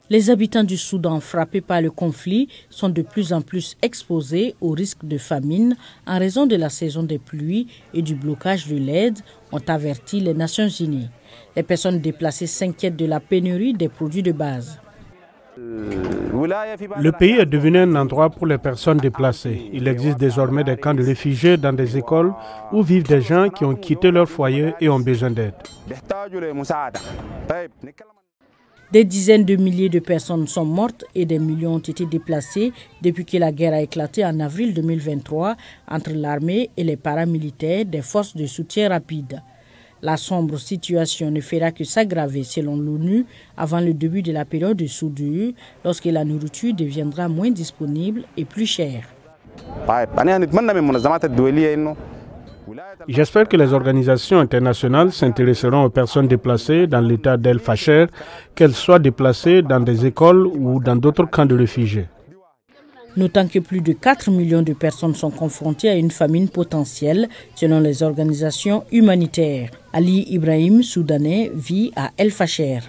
Les habitants du Soudan frappés par le conflit sont de plus en plus exposés au risque de famine en raison de la saison des pluies et du blocage de l'aide, ont averti les Nations Unies. Les personnes déplacées s'inquiètent de la pénurie des produits de base. Le pays est devenu un endroit pour les personnes déplacées. Il existe désormais des camps de réfugiés dans des écoles où vivent des gens qui ont quitté leur foyer et ont besoin d'aide. Des dizaines de milliers de personnes sont mortes et des millions ont été déplacés depuis que la guerre a éclaté en avril 2023 entre l'armée et les paramilitaires des forces de soutien rapide. La sombre situation ne fera que s'aggraver selon l'ONU avant le début de la période de soudure, lorsque la nourriture deviendra moins disponible et plus chère. J'espère que les organisations internationales s'intéresseront aux personnes déplacées dans l'état d'El Fasher, qu'elles soient déplacées dans des écoles ou dans d'autres camps de réfugiés. Notant que plus de 4 millions de personnes sont confrontées à une famine potentielle, selon les organisations humanitaires. Ali Ibrahim, soudanais, vit à El Fasher.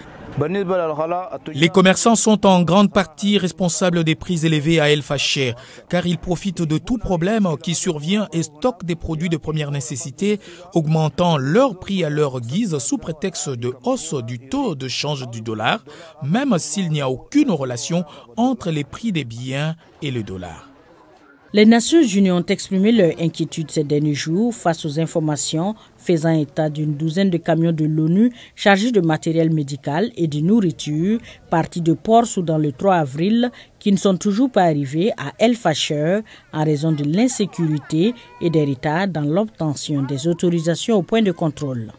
Les commerçants sont en grande partie responsables des prix élevés à El Fasher, car ils profitent de tout problème qui survient et stockent des produits de première nécessité, augmentant leur prix à leur guise sous prétexte de hausse du taux de change du dollar, même s'il n'y a aucune relation entre les prix des biens et le dollar. Les Nations Unies ont exprimé leur inquiétude ces derniers jours face aux informations faisant état d'une douzaine de camions de l'ONU chargés de matériel médical et de nourriture partis de Port-Soudan le 3 avril qui ne sont toujours pas arrivés à El Fasher en raison de l'insécurité et des retards dans l'obtention des autorisations au point de contrôle.